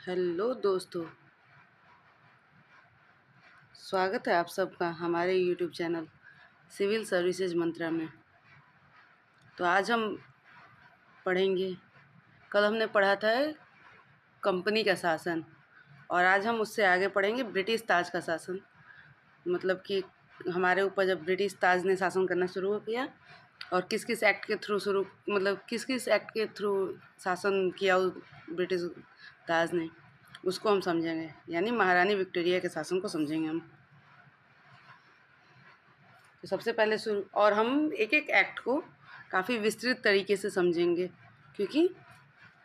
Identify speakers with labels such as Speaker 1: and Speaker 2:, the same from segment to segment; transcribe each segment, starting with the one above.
Speaker 1: Hello दोस्तों, स्वागत है आप सबका हमारे यूट्यूब चैनल सिविल सर्विसेज मंत्रा में। तो आज हम पढ़ेंगे, कल हमने पढ़ा था कंपनी का शासन और आज हम उससे आगे पढ़ेंगे ब्रिटिश ताज का शासन। मतलब कि हमारे ऊपर जब ब्रिटिश ताज ने शासन करना शुरू किया और किस किस एक्ट के थ्रू किस किस एक्ट के थ्रू शासन किया उस ब्रिटिश ताज ने, उसको हम समझेंगे। यानी महारानी विक्टोरिया के शासन को समझेंगे हम। तो सबसे पहले शुरू, और हम एक एक एक्ट को काफ़ी विस्तृत तरीके से समझेंगे क्योंकि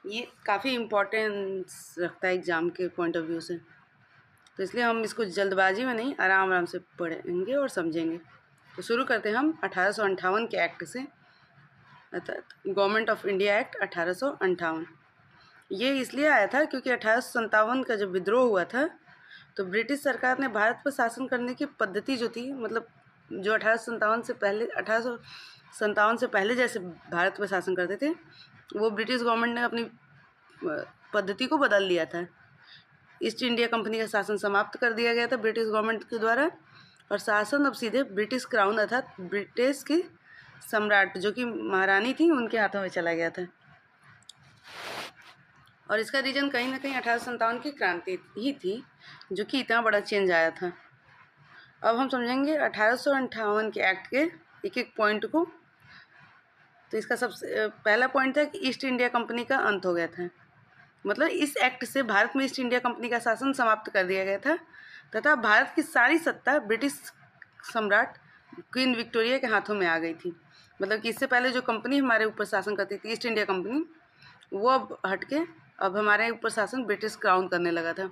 Speaker 1: ये काफ़ी इम्पोर्टेंस रखता है एग्ज़ाम के पॉइंट ऑफ व्यू से। तो इसलिए हम इसको जल्दबाजी में नहीं, आराम आराम से पढ़ेंगे और समझेंगे। तो शुरू करते हैं हम 1858 के एक्ट से, अर्थात गवर्नमेंट ऑफ इंडिया एक्ट 1858। ये इसलिए आया था क्योंकि 1857 का जब विद्रोह हुआ था तो ब्रिटिश सरकार ने भारत पर शासन करने की पद्धति जो थी, मतलब जो 1857 से पहले जैसे भारत पर शासन करते थे, वो ब्रिटिश गवर्नमेंट ने अपनी पद्धति को बदल लिया था। ईस्ट इंडिया कंपनी का शासन समाप्त कर दिया गया था ब्रिटिश गवर्नमेंट के द्वारा और शासन अब सीधे ब्रिटिश क्राउन अर्थात ब्रिटिश की सम्राट जो कि महारानी थी उनके हाथों में चला गया था। और इसका रीज़न कहीं ना कहीं 1857 की क्रांति ही थी जो कि इतना बड़ा चेंज आया था। अब हम समझेंगे 1858 के एक्ट के एक एक पॉइंट को। तो इसका सबसे पहला पॉइंट था कि ईस्ट इंडिया कंपनी का अंत हो गया था। मतलब इस एक्ट से भारत में ईस्ट इंडिया कंपनी का शासन समाप्त कर दिया गया था तथा भारत की सारी सत्ता ब्रिटिश सम्राट क्वीन विक्टोरिया के हाथों में आ गई थी। मतलब कि इससे पहले जो कंपनी हमारे ऊपर शासन करती थी, ईस्ट इंडिया कंपनी, वो अब हट के अब हमारे ऊपर शासन ब्रिटिश क्राउन करने लगा था।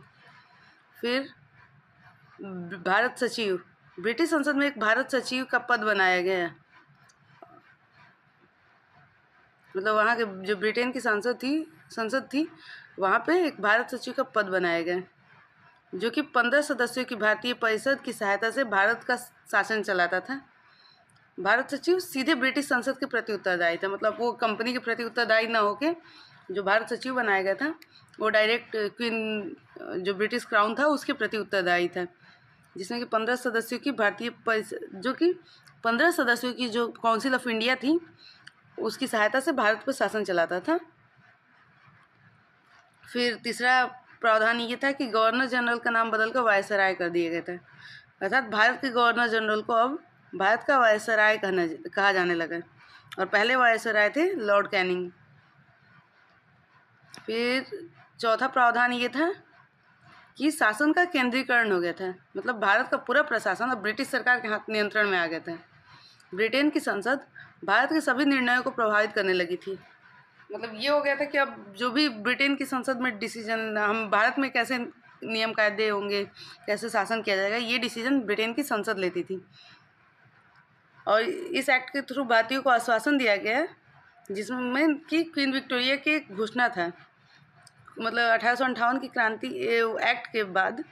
Speaker 1: फिर भारत सचिव, ब्रिटिश संसद में एक भारत सचिव का पद बनाया गया। मतलब वहाँ के जो ब्रिटेन की संसद थी वहाँ पे एक भारत सचिव का पद बनाया गया जो कि 15 सदस्यों की भारतीय परिषद की सहायता से भारत का शासन चलाता था। भारत सचिव सीधे ब्रिटिश संसद के प्रति उत्तरदायी था। मतलब वो कंपनी के प्रति उत्तरदायी न होके जो भारत सचिव बनाया गया था वो डायरेक्ट क्वीन जो ब्रिटिश क्राउन था उसके प्रति उत्तरदायी था, जिसमें कि 15 सदस्यों की भारतीय परिषद जो कि 15 सदस्यों की जो काउंसिल ऑफ इंडिया थी उसकी सहायता से भारत पर शासन चलाता था। फिर तीसरा प्रावधान ये था कि गवर्नर जनरल का नाम बदलकर वायसराय कर दिया गया था। अर्थात भारत के गवर्नर जनरल को अब भारत का वायसराय कहा जाने लगा और पहले वायसराय थे लॉर्ड कैनिंग। फिर चौथा प्रावधान ये था कि शासन का केंद्रीकरण हो गया था। मतलब भारत का पूरा प्रशासन अब ब्रिटिश सरकार के हाथ नियंत्रण में आ गया था। ब्रिटेन की संसद भारत के सभी निर्णयों को प्रभावित करने लगी थी। मतलब ये हो गया था कि अब जो भी ब्रिटेन की संसद में डिसीजन, हम भारत में कैसे नियम कायदे होंगे, कैसे शासन किया जाएगा, ये डिसीजन ब्रिटेन की संसद लेती थी। और इस एक्ट के थ्रू भारतीयों को आश्वासन दिया गया जिसमें कि क्वीन विक्टोरिया की एक घोषणा था। मतलब 1858 की क्रांति एक्ट के बाद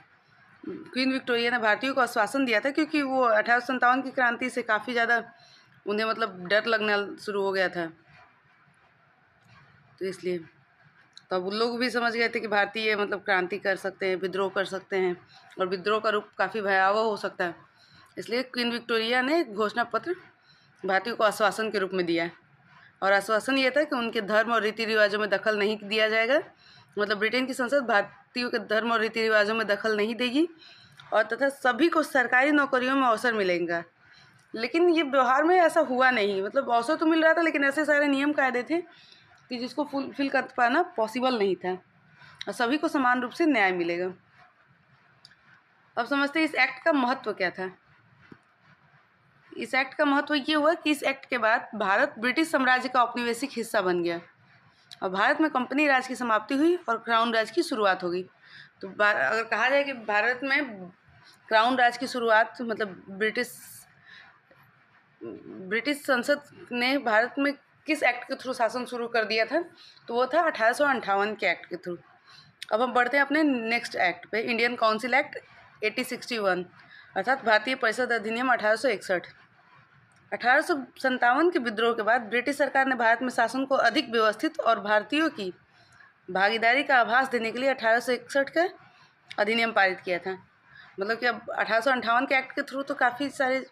Speaker 1: क्वीन विक्टोरिया ने भारतीयों को आश्वासन दिया था क्योंकि वो 1857 की क्रांति से काफ़ी ज़्यादा उन्हें मतलब डर लगना शुरू हो गया था। तो इसलिए तो अब उन लोग भी समझ गए थे कि भारतीय मतलब क्रांति कर सकते हैं, विद्रोह कर सकते हैं और विद्रोह का रूप काफ़ी भयावह हो सकता है। इसलिए क्वीन विक्टोरिया ने घोषणा पत्र भारतीयों को आश्वासन के रूप में दिया और आश्वासन ये था कि उनके धर्म और रीति रिवाजों में दखल नहीं दिया जाएगा। मतलब ब्रिटेन की संसद भारतीयों के धर्म और रीति रिवाजों में दखल नहीं देगी और तथा सभी को सरकारी नौकरियों में अवसर मिलेगा। लेकिन ये व्यवहार में ऐसा हुआ नहीं। मतलब अवसर तो मिल रहा था लेकिन ऐसे सारे नियम कायदे थे कि जिसको फुलफिल कर पाना पॉसिबल नहीं था और सभी को समान रूप से न्याय मिलेगा। अब समझते हैं इस एक्ट का महत्व क्या था। इस एक्ट का महत्व ये हुआ कि इस एक्ट के बाद भारत ब्रिटिश साम्राज्य का औपनिवेशिक हिस्सा बन गया और भारत में कंपनी राज की समाप्ति हुई और क्राउन राज की शुरुआत हो गई। तो अगर कहा जाए कि भारत में क्राउन राज की शुरुआत मतलब ब्रिटिश संसद ने भारत में किस एक्ट के थ्रू शासन शुरू कर दिया था, तो वो था 1858 के एक्ट के थ्रू। अब हम बढ़ते हैं अपने नेक्स्ट एक्ट पे, इंडियन काउंसिल एक्ट 1861 अर्थात भारतीय परिषद अधिनियम 1861। 1857 के विद्रोह के बाद ब्रिटिश सरकार ने भारत में शासन को अधिक व्यवस्थित और भारतीयों की भागीदारी का आभास देने के लिए 1861 का अधिनियम पारित किया था। मतलब कि अब 1858 के एक्ट के थ्रू तो काफ़ी सारे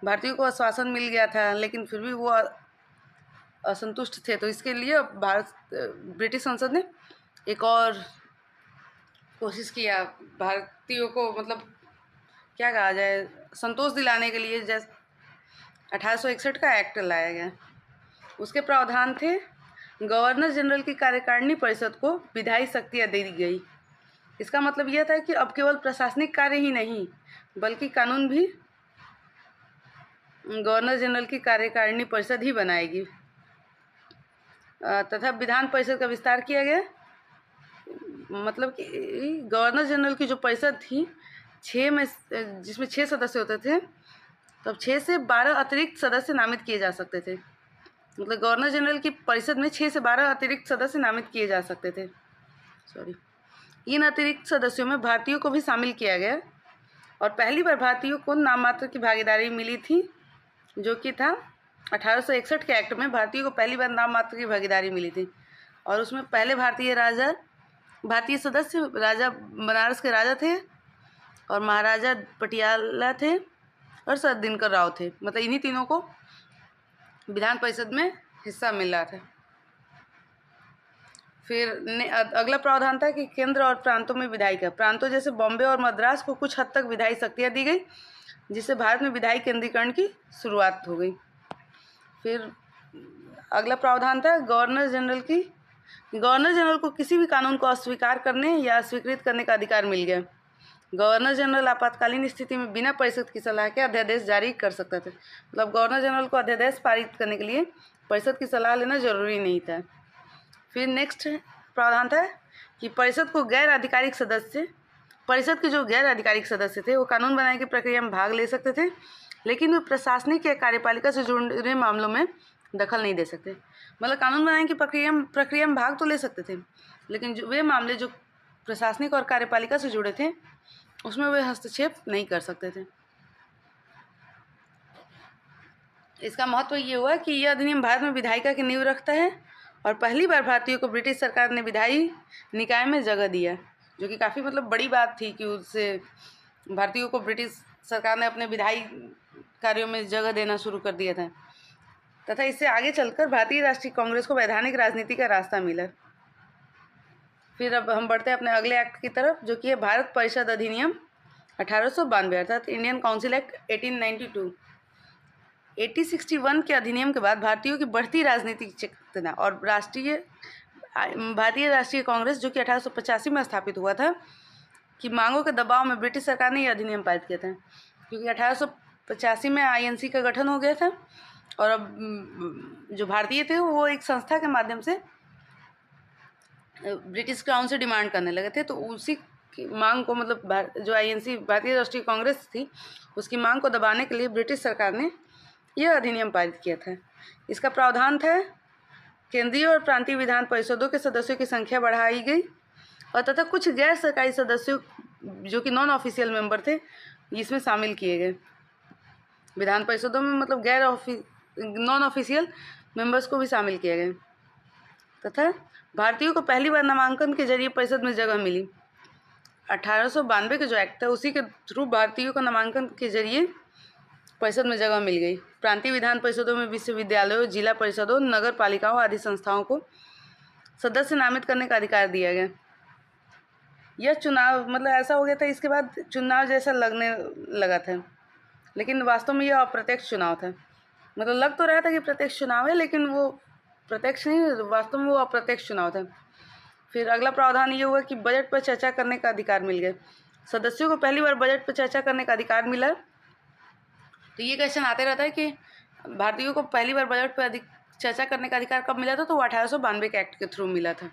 Speaker 1: भारतीयों को आश्वासन मिल गया था, लेकिन फिर भी वो असंतुष्ट थे। तो इसके लिए ब्रिटिश संसद ने एक और कोशिश किया भारतीयों को, मतलब क्या कहा जाए, संतोष दिलाने के लिए। जैसे 1861 का एक्ट लाया गया। उसके प्रावधान थे, गवर्नर जनरल की कार्यकारिणी परिषद को विधायी शक्तियाँ दे दी गई। इसका मतलब यह था कि अब केवल प्रशासनिक कार्य ही नहीं बल्कि कानून भी गवर्नर जनरल की कार्यकारिणी परिषद ही बनाएगी। तथा विधान परिषद का विस्तार किया गया। मतलब कि गवर्नर जनरल की जो परिषद थी 6 में, जिसमें 6 सदस्य होते थे, तब 6 से 12 अतिरिक्त सदस्य नामित किए जा सकते थे। मतलब गवर्नर जनरल की परिषद में 6 से 12 अतिरिक्त सदस्य नामित किए जा सकते थे। इन अतिरिक्त सदस्यों में भारतीयों को भी शामिल किया गया और पहली बार भारतीयों को नाम मात्र की भागीदारी मिली थी, जो कि था 1861 के एक्ट में भारतीयों को पहली बार नाम मात्र की भागीदारी मिली थी। और उसमें पहले भारतीय सदस्य राजा बनारस के राजा थे और महाराजा पटियाला थे और सर दिनकर राव थे। मतलब इन्हीं तीनों को विधान परिषद में हिस्सा मिल रहा था। फिर अगला प्रावधान था कि केंद्र और प्रांतों में विधायी का, प्रांतों जैसे बॉम्बे और मद्रास को कुछ हद तक विधायी शक्तियाँ दी गई, जिससे भारत में विधायी केंद्रीकरण की शुरुआत हो गई। फिर अगला प्रावधान था गवर्नर जनरल को किसी भी कानून को अस्वीकार करने या अस्वीकृत करने का अधिकार मिल गया। गवर्नर जनरल आपातकालीन स्थिति में बिना परिषद की सलाह के अध्यादेश जारी कर सकता था। मतलब गवर्नर जनरल को अध्यादेश पारित करने के लिए परिषद की सलाह लेना जरूरी नहीं था। फिर नेक्स्ट प्रावधान था कि परिषद के जो गैर आधिकारिक सदस्य थे वो कानून बनाने की प्रक्रिया में भाग ले सकते थे, लेकिन वे प्रशासनिक या कार्यपालिका से जुड़े मामलों में दखल नहीं दे सकते। मतलब कानून बनाने की प्रक्रिया में भाग तो ले सकते थे, लेकिन वे मामले जो प्रशासनिक और कार्यपालिका से जुड़े थे उसमें वे हस्तक्षेप नहीं कर सकते थे। इसका महत्व ये हुआ कि यह अधिनियम भारत में विधायिका की नींव रखता है और पहली बार भारतीयों को ब्रिटिश सरकार ने विधायी निकाय में जगह दिया, जो कि काफ़ी मतलब बड़ी बात थी कि उससे भारतीयों को ब्रिटिश सरकार ने अपने विधायी कार्यों में जगह देना शुरू कर दिया था। तथा इससे आगे चलकर भारतीय राष्ट्रीय कांग्रेस को वैधानिक राजनीति का रास्ता मिला। फिर अब हम बढ़ते हैं अपने अगले एक्ट की तरफ, जो कि है भारत परिषद अधिनियम 1892 अर्थात इंडियन काउंसिल एक्ट 1892। 1861 के अधिनियम के बाद भारतीयों की बढ़ती राजनीतिक चेतना और भारतीय राष्ट्रीय कांग्रेस, जो कि 1885 में स्थापित हुआ था, की मांगों के दबाव में ब्रिटिश सरकार ने यह अधिनियम पारित किया था। क्योंकि 1885 में INC का गठन हो गया था और अब जो भारतीय थे वो एक संस्था के माध्यम से ब्रिटिश क्राउन से डिमांड करने लगे थे। तो उसी की मांग को, मतलब जो INC भारतीय राष्ट्रीय कांग्रेस थी, उसकी मांग को दबाने के लिए ब्रिटिश सरकार ने यह अधिनियम पारित किया था। इसका प्रावधान था केंद्रीय और प्रांतीय विधान परिषदों के सदस्यों की संख्या बढ़ाई गई और तथा कुछ गैर सरकारी सदस्यों जो कि नॉन ऑफिशियल मेंबर थे इसमें शामिल किए गए। विधान परिषदों में मतलब नॉन ऑफिशियल मेंबर्स को भी शामिल किया गया। तथा भारतीयों को पहली बार नामांकन के जरिए परिषद में जगह मिली। 1892 का जो एक्ट था उसी के थ्रू भारतीयों को नामांकन के जरिए परिषद में जगह मिल गई। प्रांतीय विधान परिषदों में विश्वविद्यालयों, जिला परिषदों, नगर पालिकाओं आदि संस्थाओं को सदस्य नामित करने का अधिकार दिया गया। यह चुनाव मतलब ऐसा हो गया था, इसके बाद चुनाव जैसा लगने लगा था, लेकिन वास्तव में यह अप्रत्यक्ष चुनाव था। मतलब लग तो रहा था कि प्रत्यक्ष चुनाव है, लेकिन वो प्रत्यक्ष नहीं, वास्तव में वो अप्रत्यक्ष चुनाव था। फिर अगला प्रावधान ये हुआ कि बजट पर चर्चा करने का अधिकार मिल गया। सदस्यों को पहली बार बजट पर चर्चा करने का अधिकार मिला। तो ये क्वेश्चन आते रहता है कि भारतीयों को पहली बार बजट पर चर्चा करने का अधिकार कब मिला था, तो वो 1892 के एक्ट के थ्रू मिला था।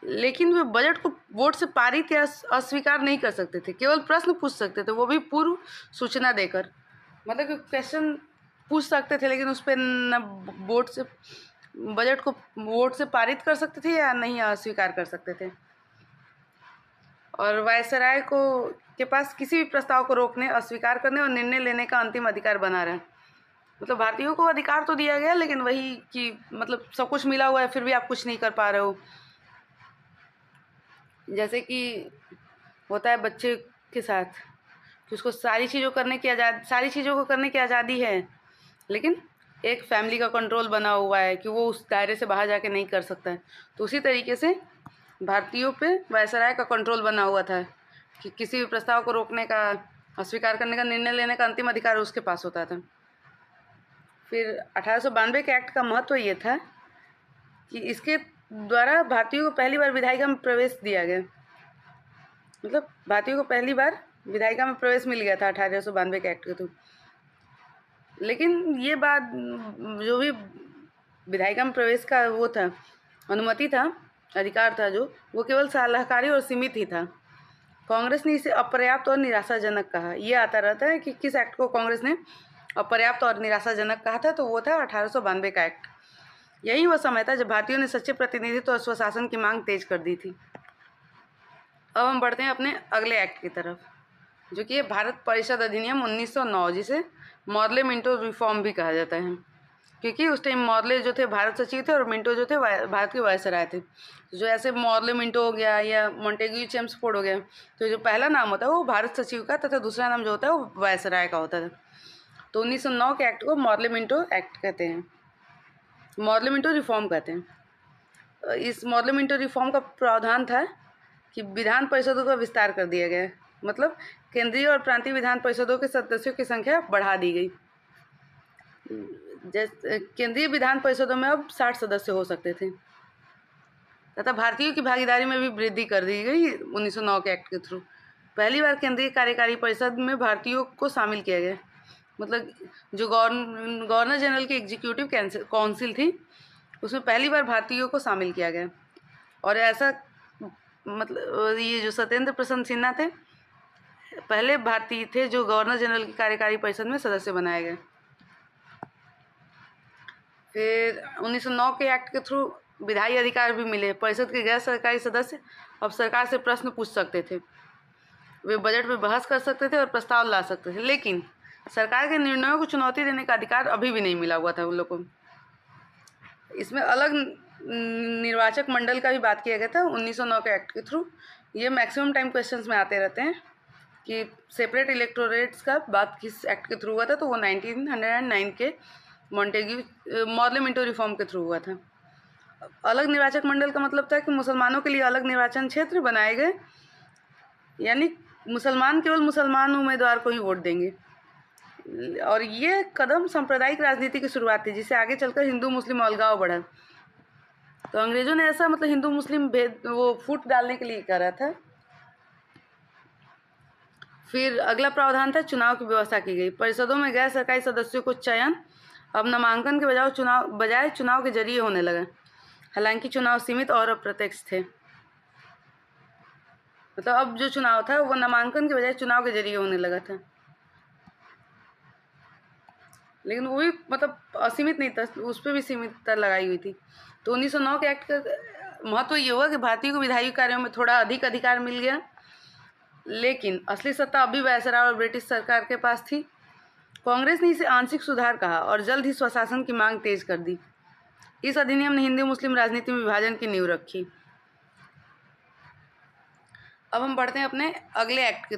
Speaker 1: लेकिन वे बजट को वोट से पारित या अस्वीकार नहीं कर सकते थे, केवल प्रश्न पूछ सकते थे, वो भी पूर्व सूचना देकर। मतलब कि क्वेश्चन पूछ सकते थे, लेकिन उस पर न बजट को वोट से पारित कर सकते थे या नहीं अस्वीकार कर सकते थे। और वायसराय के पास किसी भी प्रस्ताव को रोकने, अस्वीकार करने और निर्णय लेने का अंतिम अधिकार बना रहा। मतलब भारतीयों को अधिकार तो दिया गया, लेकिन वही कि मतलब सब कुछ मिला हुआ है फिर भी आप कुछ नहीं कर पा रहे हो। जैसे कि होता है बच्चे के साथ कि उसको सारी चीज़ों को करने की आज़ादी है, लेकिन एक फैमिली का कंट्रोल बना हुआ है कि वो उस दायरे से बाहर जाके नहीं कर सकता है। तो उसी तरीके से भारतीयों पे वायसराय का कंट्रोल बना हुआ था कि किसी भी प्रस्ताव को रोकने का, अस्वीकार करने का, निर्णय लेने का अंतिम अधिकार उसके पास होता था। फिर 1892 के एक्ट का महत्व ये था कि इसके द्वारा भारतीयों को पहली बार विधायिका में प्रवेश दिया गया। मतलब भारतीयों को पहली बार विधायिका में प्रवेश मिल गया था 1892 के एक्ट के थ्रू। लेकिन ये बात, जो भी विधायिका में प्रवेश का वो था, अनुमति था, अधिकार था, जो वो केवल सलाहकारी और सीमित ही था। कांग्रेस ने इसे अपर्याप्त और निराशाजनक कहा। ये आता रहता है कि किस एक्ट को कांग्रेस ने अपर्याप्त और निराशाजनक कहा था, तो वो था 1892 का एक्ट। यही वह समय था जब भारतीयों ने सच्चे प्रतिनिधित्व और स्वशासन की मांग तेज कर दी थी। अब हम बढ़ते हैं अपने अगले एक्ट की तरफ, जो कि है भारत परिषद अधिनियम 1909, जिसे मॉर्ले मिंटो रिफॉर्म भी कहा जाता है, क्योंकि उस टाइम मॉर्ले जो थे भारत सचिव थे और मिंटो जो थे भारत के वायसराय थे। जो ऐसे मॉर्ले मिंटो हो गया या मॉन्टेग्यू चेम्सफोर्ड हो गया, तो जो पहला नाम होता है वो भारत सचिव का तथा दूसरा नाम जो होता है वो वायसराय का होता था। तो 1909 के एक्ट को मॉर्ले मिंटो एक्ट कहते हैं, मॉर्ले मिंटो रिफॉर्म कहते हैं। इस मॉर्ले मिंटो रिफॉर्म का प्रावधान था कि विधान परिषदों का विस्तार कर दिया गया, मतलब केंद्रीय और प्रांतीय विधान परिषदों के सदस्यों की संख्या बढ़ा दी गई। जैसे केंद्रीय विधान परिषदों में अब 60 सदस्य हो सकते थे, तथा भारतीयों की भागीदारी में भी वृद्धि कर दी गई 1909 के एक्ट के थ्रू। पहली बार केंद्रीय कार्यकारी परिषद में भारतीयों को शामिल किया गया। मतलब जो गवर्नर जनरल की एग्जीक्यूटिव काउंसिल थी, उसमें पहली बार भारतीयों को शामिल किया गया। और ऐसा मतलब ये जो सत्येंद्र प्रसन्न सिन्हा थे, पहले भारतीय थे जो गवर्नर जनरल की कार्यकारी परिषद में सदस्य बनाए गए। फिर 1909 के एक्ट के थ्रू विधायी अधिकार भी मिले। परिषद के गैर सरकारी सदस्य अब सरकार से प्रश्न पूछ सकते थे, वे बजट में बहस कर सकते थे और प्रस्ताव ला सकते थे, लेकिन सरकार के निर्णयों को चुनौती देने का अधिकार अभी भी नहीं मिला हुआ था उन लोगों को। इसमें अलग निर्वाचक मंडल का भी बात किया गया था 1909 के एक्ट के थ्रू। ये मैक्सिमम टाइम क्वेश्चंस में आते रहते हैं कि सेपरेट इलेक्टोरेट्स का बात किस एक्ट के थ्रू हुआ था, तो वो 1909 के मॉर्ले मिंटो रिफॉर्म के थ्रू हुआ था। अलग निर्वाचक मंडल का मतलब था कि मुसलमानों के लिए अलग निर्वाचन क्षेत्र बनाए गए, यानी मुसलमान केवल मुसलमान उम्मीदवार को ही वोट देंगे। और ये कदम सांप्रदायिक राजनीति की शुरुआत थी, जिसे आगे चलकर हिंदू मुस्लिम अलगाव बढ़ा। तो अंग्रेजों ने ऐसा मतलब हिंदू मुस्लिम भेद वो फूट डालने के लिए करा था। फिर अगला प्रावधान था चुनाव की व्यवस्था की गई। परिषदों में गैर सरकारी सदस्यों को चयन अब नामांकन के बजाय चुनाव के जरिए होने लगा। हालांकि चुनाव सीमित और अप्रत्यक्ष थे, मतलब अब जो चुनाव था वो नामांकन के बजाय चुनाव के जरिए होने लगा था, लेकिन वो भी मतलब असीमित नहीं था, उस पर भी सीमितता लगाई हुई थी। तो 1909 के एक्ट का महत्व ये हुआ कि भारतीयों को विधायी कार्यों में थोड़ा अधिक अधिकार मिल गया, लेकिन असली सत्ता अभी वायसराय और ब्रिटिश सरकार के पास थी। कांग्रेस ने इसे आंशिक सुधार कहा और जल्द ही स्वशासन की मांग तेज कर दी। इस अधिनियम ने हिंदू मुस्लिम राजनीति में विभाजन की नींव रखी। अब हम बढ़ते हैं अपने अगले एक्ट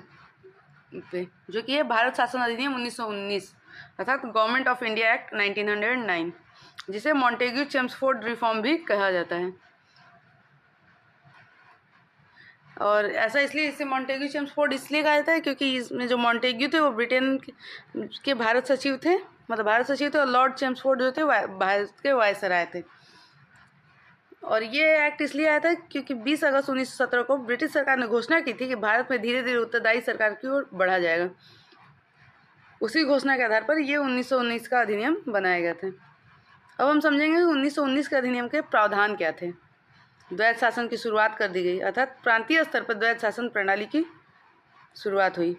Speaker 1: पे, जो कि है भारत शासन अधिनियम 1919 अर्थात गवर्नमेंट ऑफ इंडिया एक्ट 1909, जिसे मॉन्टेग्यू चेम्सफोर्ड रिफॉर्म भी कहा जाता है। और ऐसा इसलिए इसे मॉन्टेग्यू चेम्सफोर्ड इसलिए कहा जाता है क्योंकि इसमें जो मॉन्टेग्यू थे वो ब्रिटेन के भारत सचिव थे, मतलब भारत सचिव थे, और लॉर्ड चेम्सफोर्ड जो थे भारत के वायसराय थे। और ये एक्ट इसलिए आया था क्योंकि 20 अगस्त 1917 को ब्रिटिश सरकार ने घोषणा की थी कि भारत में धीरे धीरे उत्तरदायी सरकार की ओर बढ़ा जाएगा। उसी घोषणा के आधार पर ये 1919 का अधिनियम बनाया गया था। अब हम समझेंगे कि 1919 के अधिनियम के प्रावधान क्या थे। द्वैध शासन की शुरुआत कर दी गई, अर्थात प्रांतीय स्तर पर द्वैध शासन प्रणाली की शुरुआत हुई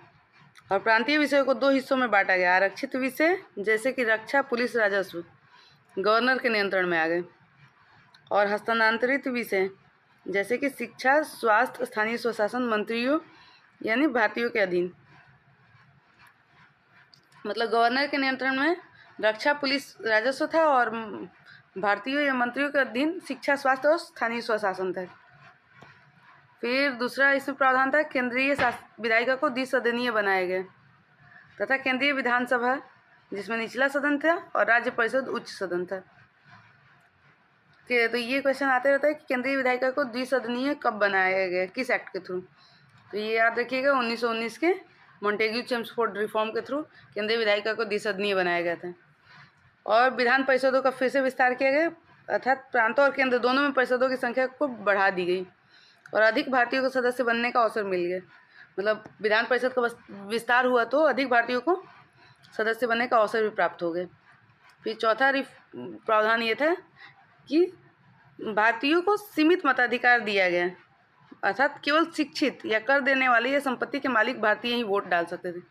Speaker 1: और प्रांतीय विषयों को 2 हिस्सों में बांटा गया। आरक्षित विषय जैसे कि रक्षा, पुलिस, राजस्व गवर्नर के नियंत्रण में आ गए, और हस्तांतरित विषय जैसे कि शिक्षा, स्वास्थ्य, स्थानीय स्वशासन मंत्रियों यानी भारतीयों के अधीन। मतलब गवर्नर के नियंत्रण में रक्षा, पुलिस, राजस्व था और भारतीय या मंत्रियों के अधीन शिक्षा, स्वास्थ्य और स्थानीय स्वशासन था। फिर दूसरा इसमें प्रावधान था केंद्रीय विधायिका को द्विसदनीय बनाया गया तथा केंद्रीय विधानसभा जिसमें निचला सदन था और राज्य परिषद उच्च सदन था। तो ये क्वेश्चन आते रहता है कि केंद्रीय विधायिका को द्विसदनीय कब बनाया गया, किस एक्ट के थ्रू। तो ये याद रखिएगा 1919 के मॉन्टेग्यू चेम्सफोर्ड रिफॉर्म के थ्रू केंद्रीय विधायिका को द्विसदनीय बनाया गया था। और विधान परिषदों का फिर से विस्तार किया गया, अर्थात प्रांतों और केंद्र दोनों में परिषदों की संख्या को बढ़ा दी गई और अधिक भारतीयों को सदस्य बनने का अवसर मिल गया। मतलब विधान परिषद का विस्तार हुआ तो अधिक भारतीयों को सदस्य बनने का अवसर भी प्राप्त हो गया। फिर चौथा प्रावधान ये था कि भारतीयों को सीमित मताधिकार दिया गया, अर्थात केवल शिक्षित या कर देने वाले या संपत्ति के मालिक भारतीय ही वोट डाल सकते थे।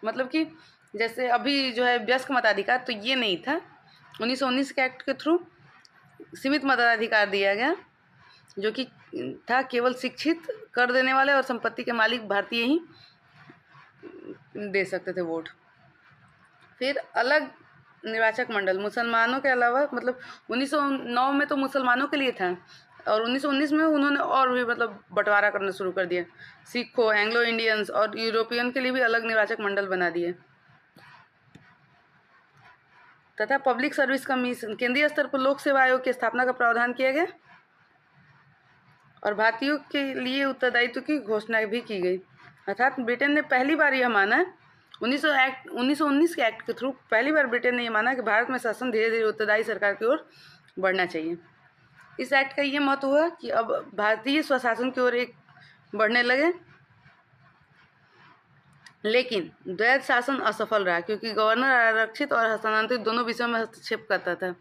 Speaker 1: मतलब कि जैसे अभी जो है वयस्क मताधिकार, तो ये नहीं था। 1919 के एक्ट के थ्रू सीमित मताधिकार दिया गया जो कि था केवल शिक्षित, कर देने वाले और संपत्ति के मालिक भारतीय ही दे सकते थे वोट। फिर अलग निर्वाचक मंडल मुसलमानों के अलावा, मतलब 1909 में तो मुसलमानों के लिए था और 1919 में उन्होंने और भी मतलब बंटवारा करना शुरू कर दिया। सिखों, एंग्लो इंडियंस और यूरोपियन के लिए भी अलग निर्वाचक मंडल बना दिए। तथा पब्लिक सर्विस कमीशन, केंद्रीय स्तर पर लोक सेवा आयोग की स्थापना का प्रावधान किया गया और भारतीयों के लिए उत्तरदायित्व की घोषणा भी की गई। अर्थात ब्रिटेन ने पहली बार यह माना है 1919 के एक्ट के थ्रू पहली बार ब्रिटेन ने यह माना कि भारत में शासन धीरे धीरे उत्तरदायी सरकार की ओर बढ़ना चाहिए। इस एक्ट का ये महत्व हुआ कि अब भारतीय स्वशासन की ओर एक बढ़ने लगे, लेकिन द्वैध शासन असफल रहा क्योंकि गवर्नर आरक्षित और हस्तांतरित दोनों विषयों में हस्तक्षेप करता था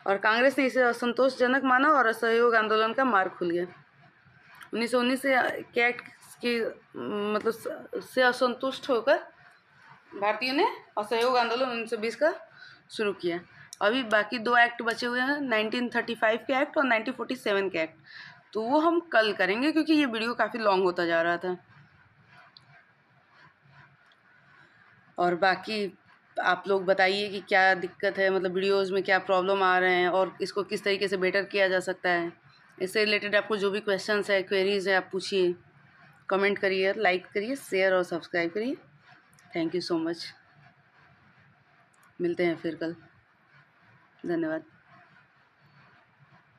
Speaker 1: और कांग्रेस ने इसे असंतोषजनक माना और असहयोग आंदोलन का मार्ग खुल गया। 1919 के एक्ट की मतलब से असंतुष्ट होकर भारतीयों ने असहयोग आंदोलन 1920 का शुरू किया। अभी बाकी 2 एक्ट बचे हुए हैं, 1935 के एक्ट और 1947 के एक्ट, तो वो हम कल करेंगे क्योंकि ये वीडियो काफ़ी लॉन्ग होता जा रहा था। और बाकी आप लोग बताइए कि क्या दिक्कत है, मतलब वीडियोज़ में क्या प्रॉब्लम आ रहे हैं और इसको किस तरीके से बेटर किया जा सकता है। इससे रिलेटेड आपको जो भी क्वेश्चंस है, क्वेरीज़ है, आप पूछिए, कमेंट करिए, लाइक करिए, शेयर और सब्सक्राइब करिए। Thank you so much. मिलते हैं फिर कल। धन्यवाद।